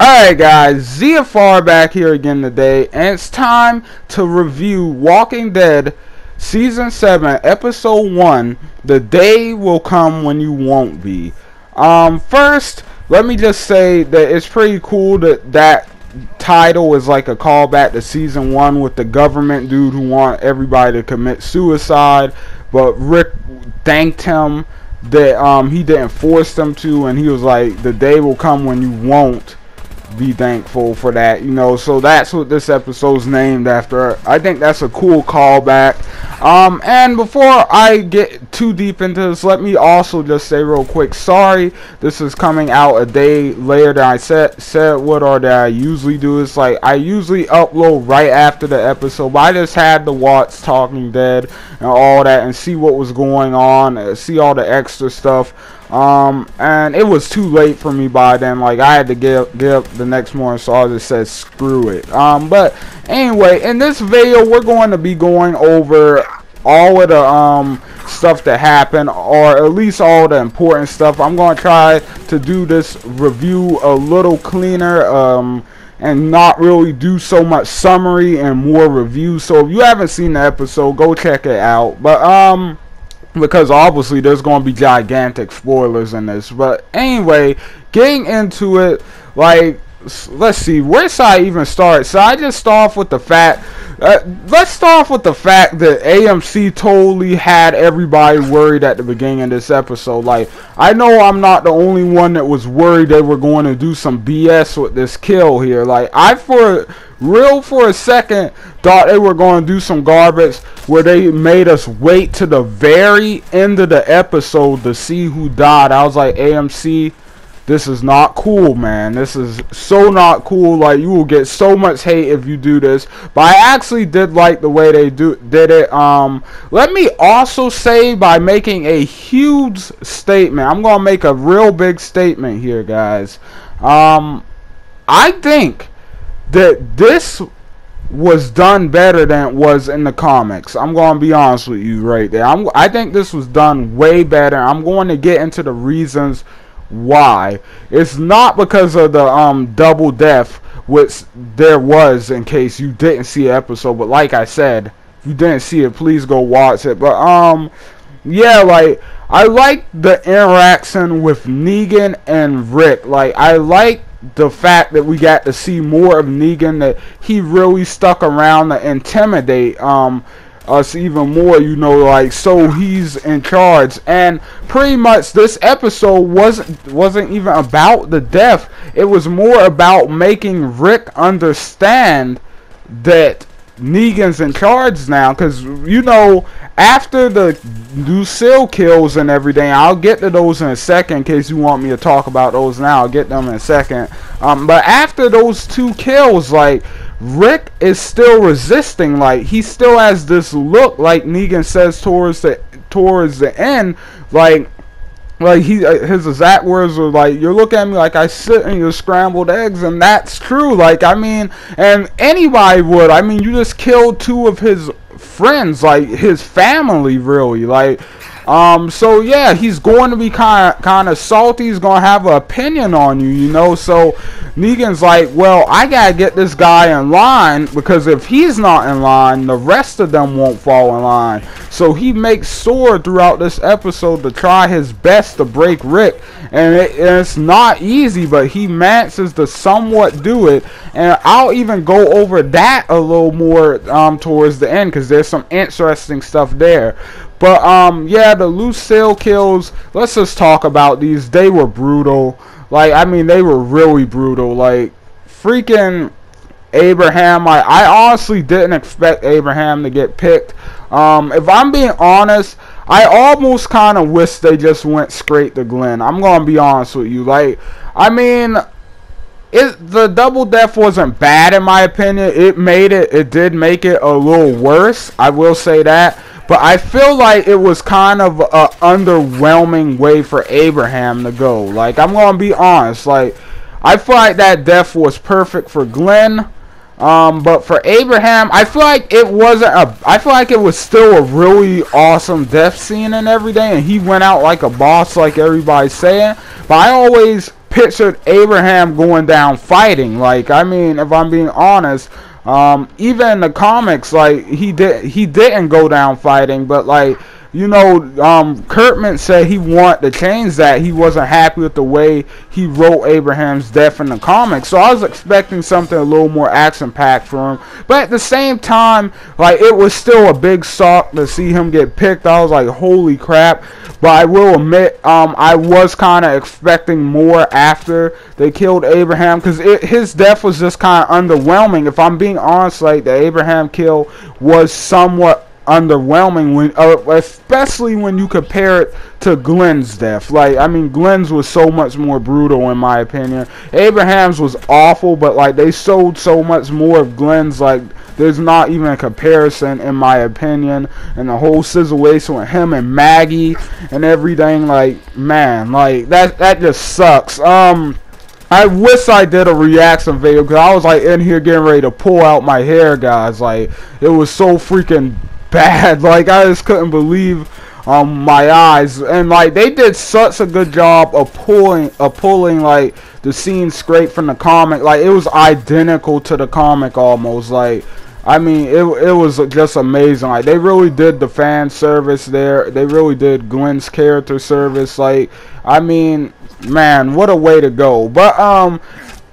Alright guys, ZFR back here again today, and it's time to review Walking Dead Season 7, Episode 1, The Day Will Come When You Won't Be. First, let me just say that it's pretty cool that title is like a callback to Season 1 with the government dude who want everybody to commit suicide, but Rick thanked him that he didn't force them to, and he was like, the day will come when you won't be thankful for that, you know. So that's what this episode's named after. I think that's a cool callback. And before I get too deep into this, let me also just say real quick, sorry this is coming out a day later than I said what or that I usually do. It's like I usually upload right after the episode, but I just had to watch Talking Dead and all that and see what was going on, see all the extra stuff. And it was too late for me by then. Like, I had to get up the next morning, so I just said screw it. But anyway, in this video we're going to be going over all of the stuff that happened, or at least all the important stuff. I'm going to try to do this review a little cleaner, and not really do so much summary and more review. So if you haven't seen the episode, go check it out. But because obviously there's going to be gigantic spoilers in this. But anyway, getting into it, like, let's see, where should I even start? So I just start off with the fact, let's start off with the fact that AMC totally had everybody worried at the beginning of this episode. Like, I know I'm not the only one that was worried they were going to do some BS with this kill here. Like, I for a second thought they were going to do some garbage where they made us wait to the very end of the episode to see who died. I was like, AMC, this is not cool, man. This is so not cool. Like, you will get so much hate if you do this. But I actually did like the way they did it. Let me also say, by making a huge statement, I'm going to make a real big statement here, guys. I think that this was done better than it was in the comics. I'm going to be honest with you right there. I think this was done way better. I'm going to get into the reasons why. It's not because of the double death, which there was, in case you didn't see the episode. But like I said, if you didn't see it, please go watch it. But yeah, like, I like the interaction with Negan and Rick. Like, I like the fact that we got to see more of Negan, that he really stuck around to intimidate us even more, you know, like, so he's in charge. And pretty much this episode wasn't even about the death. It was more about making Rick understand that Negan's in charge now, because, you know, after the Lucille kills and everything, I'll get to those in a second in case you want me to talk about those now. I'll get them in a second. But after those two kills, like, Rick is still resisting. Like, he still has this look, like Negan says towards the end, like his exact words were like, you're looking at me like I sit in your scrambled eggs. And that's true. Like, I mean, and anybody would. I mean, you just killed two of his friends, like his family, really. Like, so yeah, he's going to be kind of salty. He's going to have an opinion on you, you know. So Negan's like, well, I gotta get this guy in line, because if he's not in line, the rest of them won't fall in line. So he makes sure throughout this episode to try his best to break Rick, and it's not easy, but he manages to somewhat do it. And I'll even go over that a little more towards the end, because there's some interesting stuff there. But yeah, the Lucille kills, let's just talk about these. They were brutal. Like, I mean, they were really brutal. Like, freaking Abraham, I honestly didn't expect Abraham to get picked. If I'm being honest, I almost kind of wish they just went straight to Glenn. I'm going to be honest with you. Like, I mean, the double death wasn't bad in my opinion. It did make it a little worse, I will say that. But I feel like it was kind of an underwhelming way for Abraham to go. Like, I'm going to be honest. Like, I feel like that death was perfect for Glenn. But for Abraham, I feel like it wasn't I feel like it was still a really awesome death scene and everything. And he went out like a boss, like everybody's saying. But I always pictured Abraham going down fighting. Like, I mean, if I'm being honest, even in the comics, like, he didn't go down fighting, but like, you know, Kurtman said he wanted to change that. He wasn't happy with the way he wrote Abraham's death in the comics. So I was expecting something a little more action-packed for him. But at the same time, like, it was still a big shock to see him get picked. I was like, holy crap. But I will admit, I was kind of expecting more after they killed Abraham, because his death was just kind of underwhelming. If I'm being honest, like, the Abraham kill was somewhat underwhelming, when especially when you compare it to Glenn's death. Like, I mean, Glenn's was so much more brutal in my opinion. Abraham's was awful, but like, they showed so much more of Glenn's. Like, there's not even a comparison in my opinion. And the whole situation with him and Maggie and everything, like, man, like, that just sucks. I wish I did a reaction video, because I was like in here getting ready to pull out my hair, guys. Like, it was so freaking bad. Like, I just couldn't believe my eyes. And like, they did such a good job of pulling like the scene straight from the comic. Like, it was identical to the comic almost. Like, I mean, it was just amazing. Like, they really did the fan service there. They really did Glenn's character service. Like, I mean, man, what a way to go. But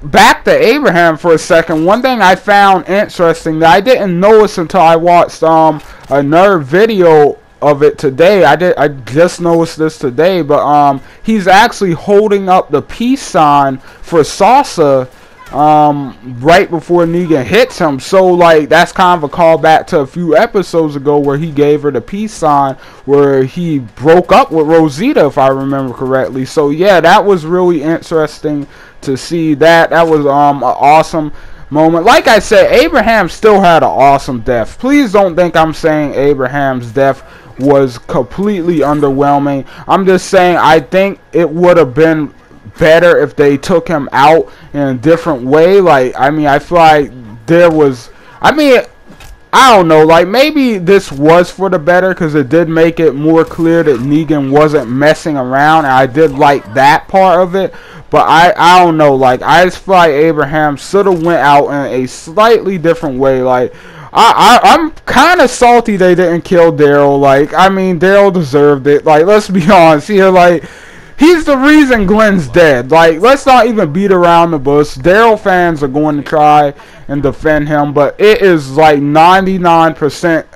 back to Abraham for a second. One thing I found interesting that I didn't notice until I watched another video of it today. I just noticed this today, but he's actually holding up the peace sign for Salsa right before Negan hits him. So like, that's kind of a callback to a few episodes ago where he gave her the peace sign, where he broke up with Rosita, if I remember correctly. So yeah, that was really interesting to see that. That was an awesome moment. Like I said, Abraham still had an awesome death. Please don't think I'm saying Abraham's death was completely underwhelming. I'm just saying I think it would have been better if they took him out in a different way. Like, I mean, I feel like there was, I mean, I don't know, like, maybe this was for the better, because it did make it more clear that Negan wasn't messing around, and I did like that part of it. But I don't know, like, I just feel like Abraham should have went out in a slightly different way. Like, I'm kind of salty they didn't kill Daryl. Like, I mean, Daryl deserved it. Like, let's be honest here. Like, he's the reason Glenn's dead. Like, let's not even beat around the bush. Daryl fans are going to try and defend him, but it is like 99%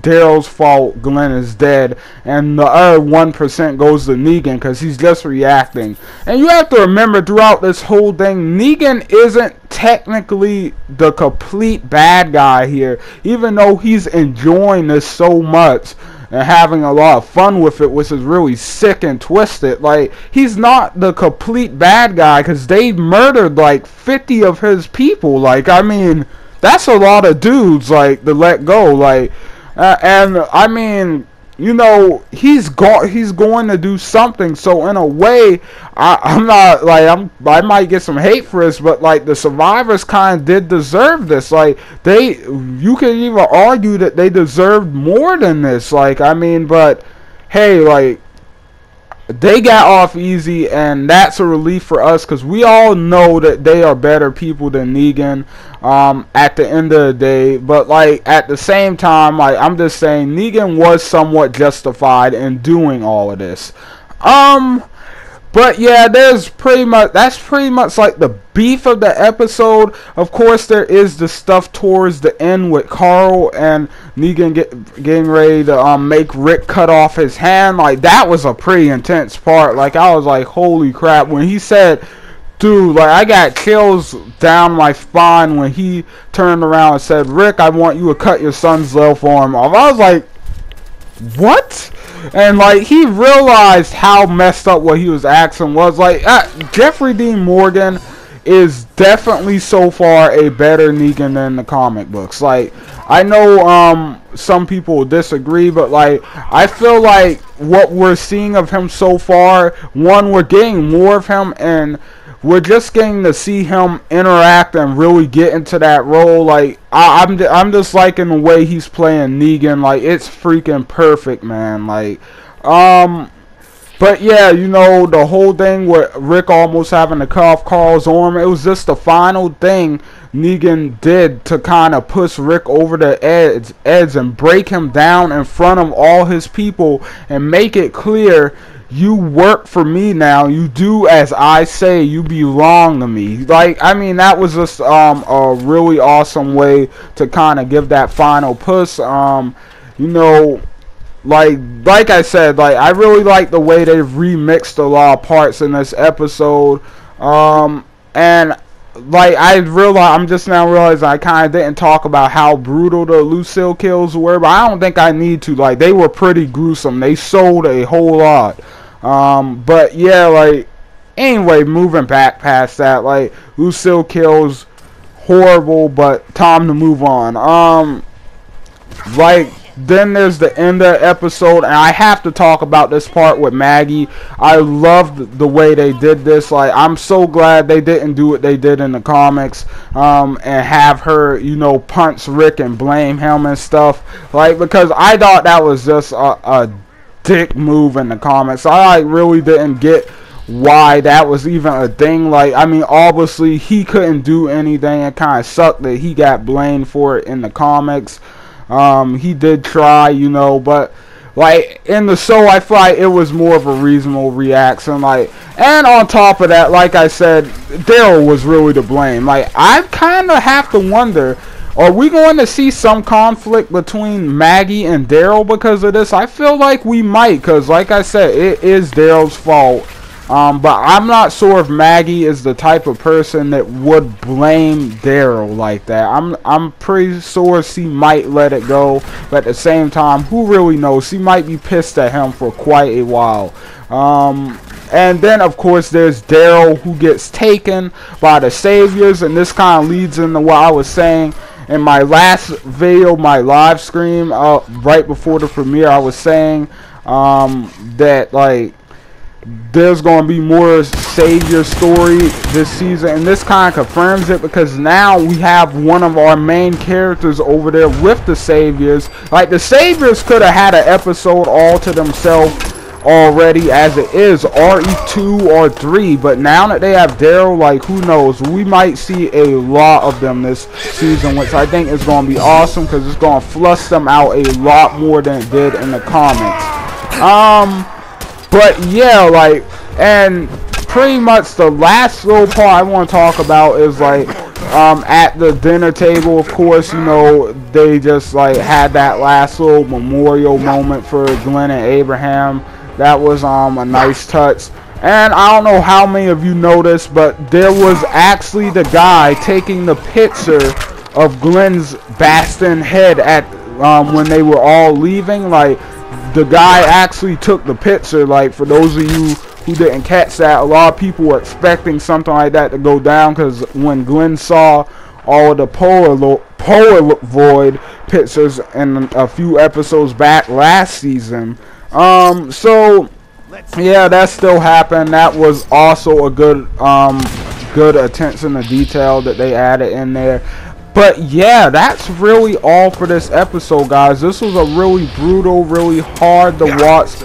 Daryl's fault Glenn is dead, and the other 1% goes to Negan, because he's just reacting. And you have to remember, throughout this whole thing, Negan isn't technically the complete bad guy here, even though he's enjoying this so much and having a lot of fun with it, which is really sick and twisted. Like, he's not the complete bad guy, because they murdered like 50 of his people. Like, I mean, that's a lot of dudes, like, to let go. Like, and I mean, you know, he's going to do something. So in a way, I'm not like, I might get some hate for this, but like, the survivors kind of did deserve this. Like, you can even argue that they deserved more than this. Like, I mean, but hey, like, they got off easy, and that's a relief for us, because we all know that they are better people than Negan at the end of the day. But like, at the same time, like, I'm just saying Negan was somewhat justified in doing all of this. But yeah, that's pretty much like the beef of the episode. Of course, there is the stuff towards the end with Carl and Negan getting ready to make Rick cut off his hand. Like, that was a pretty intense part. Like, I was like, holy crap, when he said, dude, like, I got chills down my spine when he turned around and said, Rick, I want you to cut your son's left arm off. I was like, what? And like, he realized how messed up what he was asking was. Like, Jeffrey Dean Morgan is definitely so far a better Negan than the comic books. Like, I know some people will disagree, but like, I feel like what we're seeing of him so far, one, we're getting more of him, and we're just getting to see him interact and really get into that role. Like, I'm just liking the way he's playing Negan. Like, it's freaking perfect, man. Like, but But yeah, you know, the whole thing with Rick almost having to cut off Carl's arm, it was just the final thing Negan did to kind of push Rick over the edge and break him down in front of all his people and make it clear, you work for me now, you do as I say, you belong to me. Like, I mean, that was just a really awesome way to kind of give that final push. You know, like I said, like, I really like the way they remixed a lot of parts in this episode. And like, I'm just now realizing I kind of didn't talk about how brutal the Lucille kills were, but I don't think I need to. Like, they were pretty gruesome. They sold a whole lot. But yeah, like, anyway, moving back past that, like, Lucille kills horrible, but time to move on. Like, then there's the end of the episode, and I have to talk about this part with Maggie. I loved the way they did this. Like, I'm so glad they didn't do what they did in the comics, and have her, you know, punch Rick and blame him and stuff. Like, because I thought that was just a dick move in the comics. I like really didn't get why that was even a thing. Like, I mean, obviously he couldn't do anything. It kind of sucked that he got blamed for it in the comics. He did try, you know, but like in the show, I feel like it was more of a reasonable reaction. Like, and on top of that, like I said, Daryl was really to blame. Like, I kind of have to wonder, are we going to see some conflict between Maggie and Daryl because of this? I feel like we might, because like I said, it is Daryl's fault. But I'm not sure if Maggie is the type of person that would blame Daryl like that. I'm pretty sure she might let it go, but at the same time, who really knows? She might be pissed at him for quite a while. And then of course there's Daryl, who gets taken by the Saviors, and this kind of leads into what I was saying in my last video, my live stream right before the premiere. I was saying that, like, there's going to be more Savior story this season, and this kind of confirms it, because now we have one of our main characters over there with the Saviors. Like, the Saviors could have had an episode all to themselves already as it is, RE2 or 3, but now that they have Daryl, like, who knows, we might see a lot of them this season, which I think is going to be awesome, because it's going to flush them out a lot more than it did in the comics. But yeah, like, and pretty much the last little part I want to talk about is, like, at the dinner table, of course, you know, they just, like, had that last little memorial moment for Glenn and Abraham. That was a nice touch. And I don't know how many of you noticed, but there was actually the guy taking the picture of Glenn's Bastion head at when they were all leaving. Like, the guy actually took the picture. Like, for those of you who didn't catch that, a lot of people were expecting something like that to go down, because when Glenn saw all of the Polaroid pictures in a few episodes back last season, so yeah, that still happened. That was also a good good attention to detail that they added in there. But yeah, that's really all for this episode, guys. This was a really brutal, really hard to watch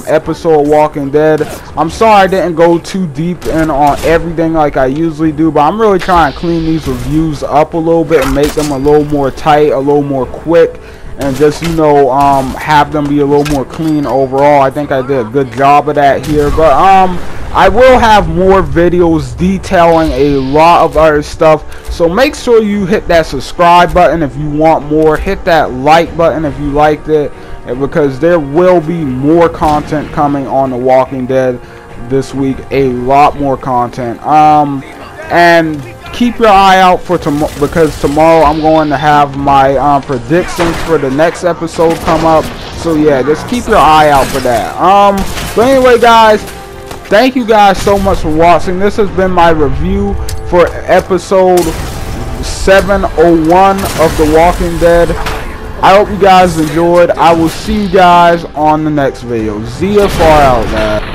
episode of Walking Dead. I'm sorry I didn't go too deep in on everything like I usually do, but I'm really trying to clean these reviews up a little bit and make them a little more tight, a little more quick, and just, you know, have them be a little more clean overall. I think I did a good job of that here, but I will have more videos detailing a lot of other stuff, so make sure you hit that subscribe button if you want more. Hit that like button if you liked it, because there will be more content coming on The Walking Dead this week. A lot more content. And keep your eye out for tomorrow, because tomorrow I'm going to have my predictions for the next episode come up. So yeah, just keep your eye out for that. But anyway, guys, thank you guys so much for watching. This has been my review for episode 701 of The Walking Dead. I hope you guys enjoyed. I will see you guys on the next video. Zia far out, guys.